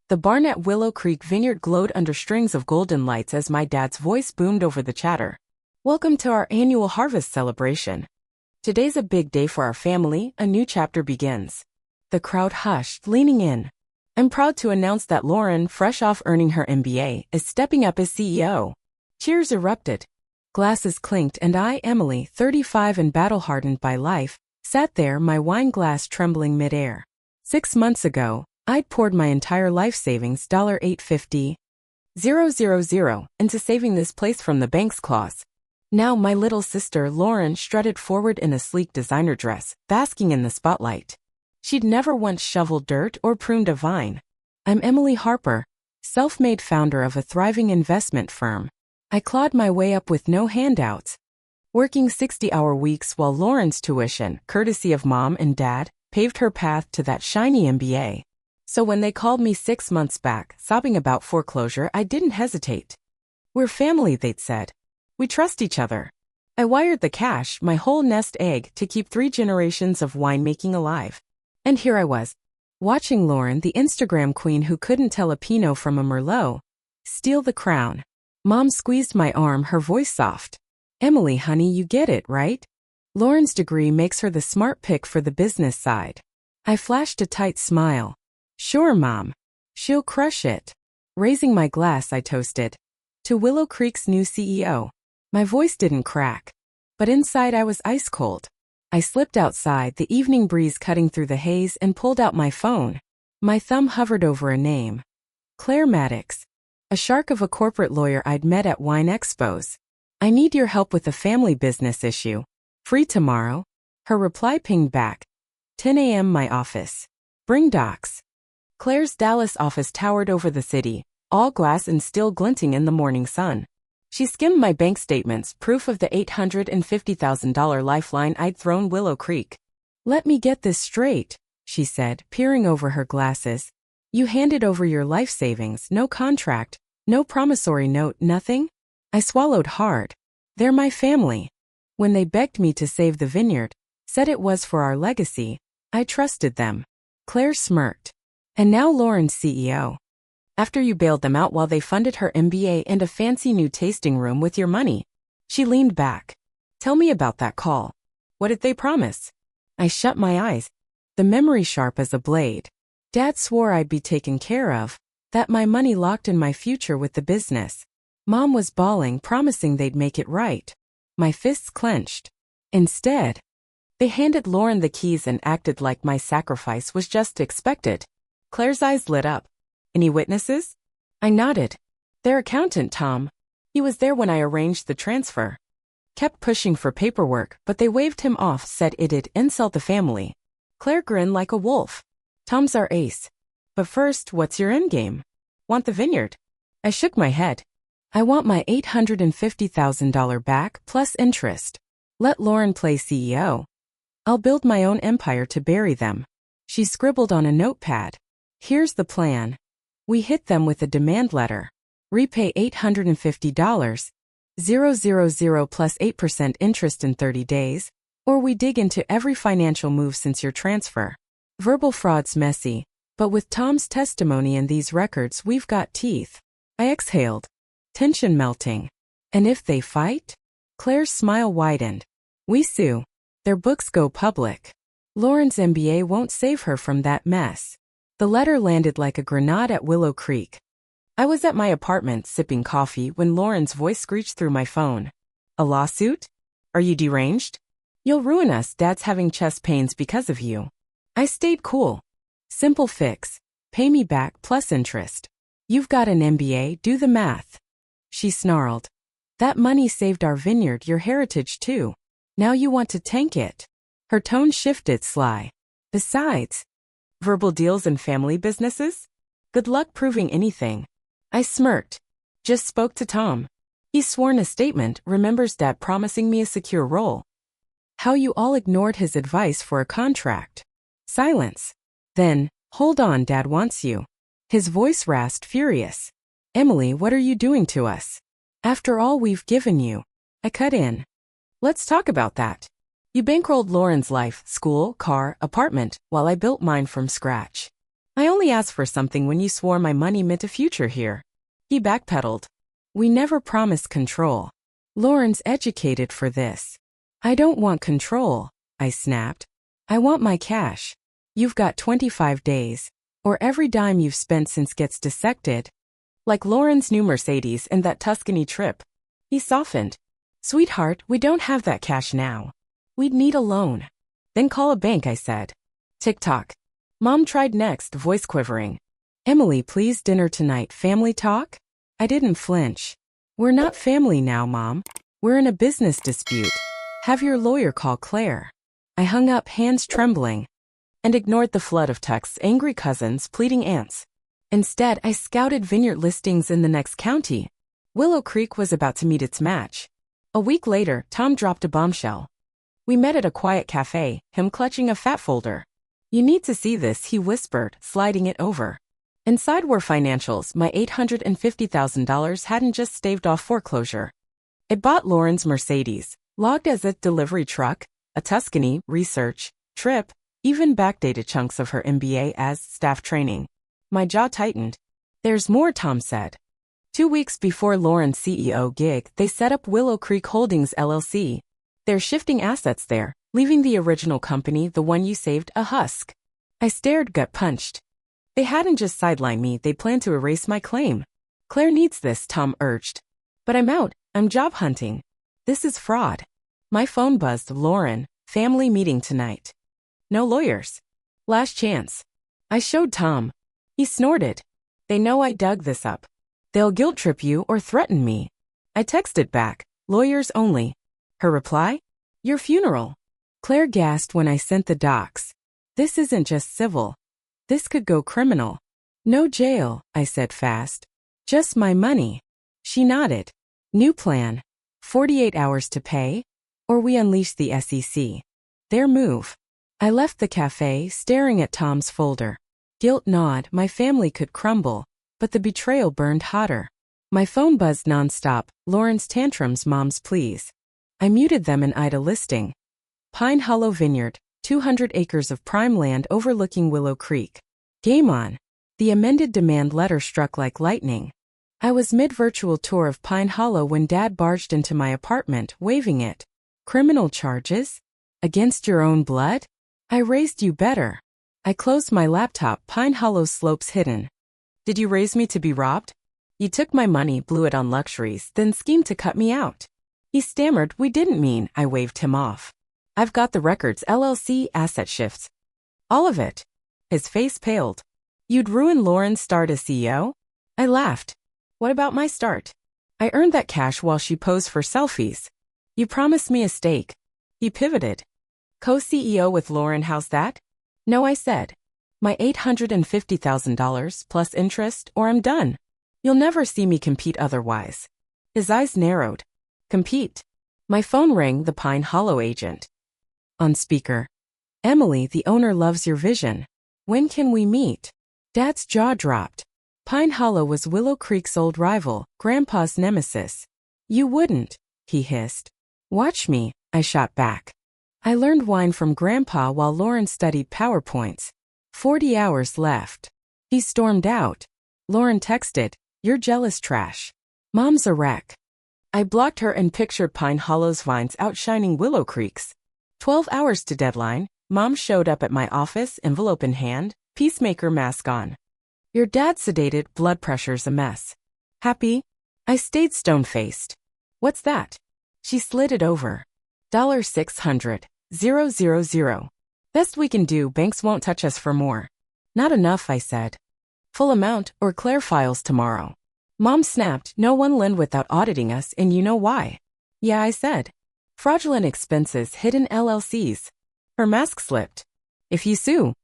The barn at Willow Creek Vineyard glowed under strings of golden lights as my dad's voice boomed over the chatter. Welcome to our annual harvest celebration. Today's a big day for our family, a new chapter begins. The crowd hushed, leaning in. I'm proud to announce that Lauren, fresh off earning her MBA, is stepping up as CEO. Cheers erupted. Glasses clinked and I, Emily, 35 and battle-hardened by life, sat there, my wine glass trembling midair. 6 months ago, I'd poured my entire life savings $850,000 into saving this place from the bank's claws. Now my little sister Lauren strutted forward in a sleek designer dress, basking in the spotlight. She'd never once shoveled dirt or pruned a vine. I'm Emily Harper, self-made founder of a thriving investment firm. I clawed my way up with no handouts, working 60-hour weeks while Lauren's tuition, courtesy of mom and dad, paved her path to that shiny MBA. So when they called me 6 months back, sobbing about foreclosure, I didn't hesitate. We're family, they'd said. We trust each other. I wired the cash, my whole nest egg, to keep 3 generations of winemaking alive. And here I was, watching Lauren, the Instagram queen who couldn't tell a Pinot from a Merlot, steal the crown. Mom squeezed my arm, her voice soft. Emily, honey, you get it, right? Lauren's degree makes her the smart pick for the business side. I flashed a tight smile. Sure, Mom. She'll crush it. Raising my glass, I toasted. To Willow Creek's new CEO. My voice didn't crack, but inside I was ice cold. I slipped outside, the evening breeze cutting through the haze, and pulled out my phone. My thumb hovered over a name. Claire Maddox. A shark of a corporate lawyer I'd met at wine expos. I need your help with a family business issue. Free tomorrow? Her reply pinged back. 10 a.m. my office. Bring docs. Claire's Dallas office towered over the city, all glass and steel glinting in the morning sun. She skimmed my bank statements, proof of the $850,000 lifeline I'd thrown Willow Creek. Let me get this straight, she said, peering over her glasses. You handed over your life savings, no contract, no promissory note, nothing? I swallowed hard. They're my family. When they begged me to save the vineyard, said it was for our legacy, I trusted them. Claire smirked. And now Lauren's CEO. After you bailed them out while they funded her MBA and a fancy new tasting room with your money. She leaned back. Tell me about that call. What did they promise? I shut my eyes, the memory sharp as a blade. Dad swore I'd be taken care of, that my money locked in my future with the business. Mom was bawling, promising they'd make it right. My fists clenched. Instead, they handed Lauren the keys and acted like my sacrifice was just expected. Claire's eyes lit up. Any witnesses? I nodded. Their accountant, Tom. He was there when I arranged the transfer. Kept pushing for paperwork, but they waved him off, said it'd insult the family. Claire grinned like a wolf. Tom's our ace. But first, what's your endgame? Want the vineyard? I shook my head. I want my $850,000 back, plus interest. Let Lauren play CEO. I'll build my own empire to bury them. She scribbled on a notepad. Here's the plan. We hit them with a demand letter. Repay $850, 000 plus 8% interest in 30 days, or we dig into every financial move since your transfer. Verbal fraud's messy, but with Tom's testimony and these records, we've got teeth. I exhaled, tension melting. And if they fight? Claire's smile widened. We sue. Their books go public. Lauren's MBA won't save her from that mess. The letter landed like a grenade at Willow Creek. I was at my apartment sipping coffee when Lauren's voice screeched through my phone. A lawsuit? Are you deranged? You'll ruin us, Dad's having chest pains because of you. I stayed cool. Simple fix. Pay me back plus interest. You've got an MBA, do the math. She snarled. That money saved our vineyard, your heritage too. Now you want to tank it. Her tone shifted sly. Besides, verbal deals and family businesses? Good luck proving anything. I smirked. Just spoke to Tom. He's sworn a statement, remembers Dad promising me a secure role. How you all ignored his advice for a contract. Silence. Then, hold on, Dad wants you. His voice rasped, furious. Emily, what are you doing to us? After all we've given you. I cut in. Let's talk about that. You bankrolled Lauren's life, school, car, apartment, while I built mine from scratch. I only asked for something when you swore my money meant a future here. He backpedaled. We never promised control. Lauren's educated for this. I don't want control, I snapped. I want my cash. You've got 25 days, or every dime you've spent since gets dissected. Like Lauren's new Mercedes and that Tuscany trip. He softened. Sweetheart, we don't have that cash now. We'd need a loan. Then call a bank, I said. Tick-tock. Mom tried next, voice quivering. Emily, please, dinner tonight, family talk? I didn't flinch. We're not family now, Mom. We're in a business dispute. Have your lawyer call Claire. I hung up, hands trembling, and ignored the flood of texts, angry cousins, pleading aunts. Instead, I scouted Vineyard listings in the next county. Willow Creek was about to meet its match. A week later, Tom dropped a bombshell. We met at a quiet cafe, him clutching a fat folder. You need to see this, he whispered, sliding it over. Inside were financials. My $850,000 hadn't just staved off foreclosure. It bought Lauren's Mercedes, logged as a delivery truck, a Tuscany research trip, even backdated chunks of her MBA as staff training. My jaw tightened. There's more, Tom said. 2 weeks before Lauren's CEO gig, they set up Willow Creek Holdings LLC. They're shifting assets there, leaving the original company, the one you saved, a husk. I stared, gut-punched. They hadn't just sidelined me, they planned to erase my claim. Claire needs this, Tom urged. But I'm out, I'm job hunting. This is fraud. My phone buzzed. Lauren, family meeting tonight. No lawyers. Last chance. I showed Tom. He snorted. They know I dug this up. They'll guilt trip you or threaten me. I texted back, lawyers only. Her reply? Your funeral. Claire gasped when I sent the docs. This isn't just civil. This could go criminal. No jail, I said fast. Just my money. She nodded. New plan. 48 hours to pay, or we unleash the SEC. Their move. I left the cafe, staring at Tom's folder. Guilt gnawed, my family could crumble, but the betrayal burned hotter. My phone buzzed nonstop, Lauren's tantrums, Mom's pleas. I muted them and eyed a listing. Pine Hollow Vineyard, 200 acres of prime land overlooking Willow Creek. Game on. The amended demand letter struck like lightning. I was mid-virtual tour of Pine Hollow when Dad barged into my apartment, waving it. Criminal charges? Against your own blood? I raised you better. I closed my laptop, Pine Hollow slopes hidden. Did you raise me to be robbed? You took my money, blew it on luxuries, then schemed to cut me out. He stammered, we didn't mean, I waved him off. I've got the records, LLC, asset shifts. All of it. His face paled. You'd ruin Lauren's start as CEO? I laughed. What about my start? I earned that cash while she posed for selfies. You promised me a stake. He pivoted. Co-CEO with Lauren, how's that? No, I said. My $850,000 plus interest, or I'm done. You'll never see me compete otherwise. His eyes narrowed. Compete. My phone rang, the Pine Hollow agent. On speaker. Emily, the owner loves your vision. When can we meet? Dad's jaw dropped. Pine Hollow was Willow Creek's old rival, Grandpa's nemesis. You wouldn't, he hissed. Watch me, I shot back. I learned wine from Grandpa while Lauren studied PowerPoints. 40 hours left. He stormed out. Lauren texted, you're jealous trash. Mom's a wreck. I blocked her and pictured Pine Hollow's vines outshining Willow Creek's. 12 hours to deadline. Mom showed up at my office, envelope in hand, peacemaker mask on. Your dad sedated, blood pressure's a mess. Happy? I stayed stone-faced. What's that? She slid it over. $600,000. Best we can do, banks won't touch us for more. Not enough, I said. Full amount, or Claire files tomorrow. Mom snapped, no one lend without auditing us, and you know why. Yeah, I said. Fraudulent expenses, hidden LLCs. Her mask slipped. If you sue.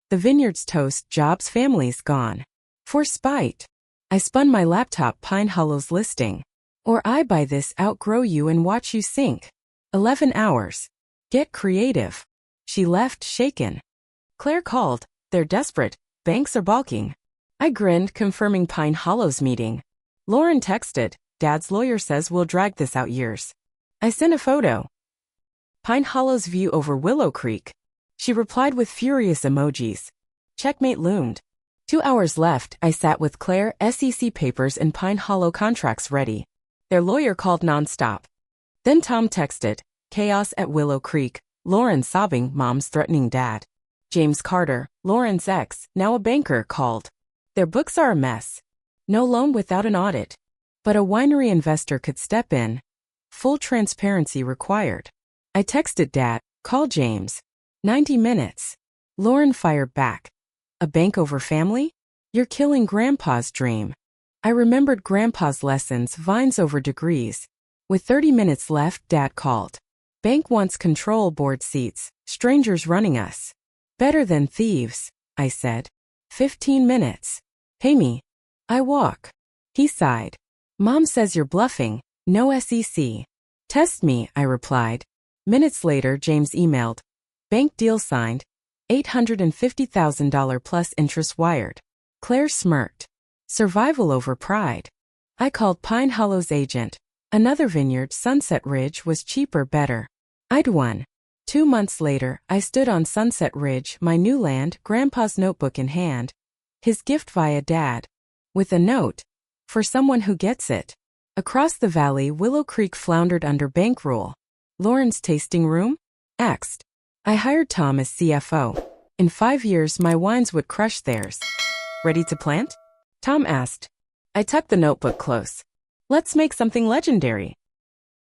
The Vineyard's toast, jobs, families gone. For spite. I spun my laptop, Pine Hollow's listing. Or I buy this, outgrow you and watch you sink. 11 hours. Get creative. She left, shaken. Claire called. They're desperate. Banks are balking. I grinned, confirming Pine Hollow's meeting. Lauren texted, Dad's lawyer says we'll drag this out years. I sent a photo. Pine Hollow's view over Willow Creek. She replied with furious emojis. Checkmate loomed. 2 hours left. I sat with Claire, SEC papers and Pine Hollow contracts ready. Their lawyer called nonstop. Then Tom texted, chaos at Willow Creek, Lauren sobbing, mom's threatening dad. James Carter, Lauren's ex, now a banker, called. Their books are a mess. No loan without an audit. But a winery investor could step in. Full transparency required. I texted Dad, call James. 90 minutes. Lauren fired back. A bank over family? You're killing Grandpa's dream. I remembered Grandpa's lessons, vines over degrees. With 30 minutes left, Dad called. Bank wants control board seats, strangers running us. Better than thieves, I said. 15 minutes. Pay me. I walk. He sighed. Mom says you're bluffing, no SEC. Test me, I replied. Minutes later, James emailed. Bank deal signed. $850,000 plus interest wired. Claire smirked. Survival over pride. I called Pine Hollow's agent. Another vineyard, Sunset Ridge, was cheaper, better. I'd won. 2 months later, I stood on Sunset Ridge, my new land, Grandpa's notebook in hand. His gift via Dad. With a note. For someone who gets it. Across the valley, Willow Creek floundered under bank rule. Lauren's tasting room? Axed. I hired Tom as CFO. In 5 years, my wines would crush theirs. Ready to plant? Tom asked. I tucked the notebook close. Let's make something legendary.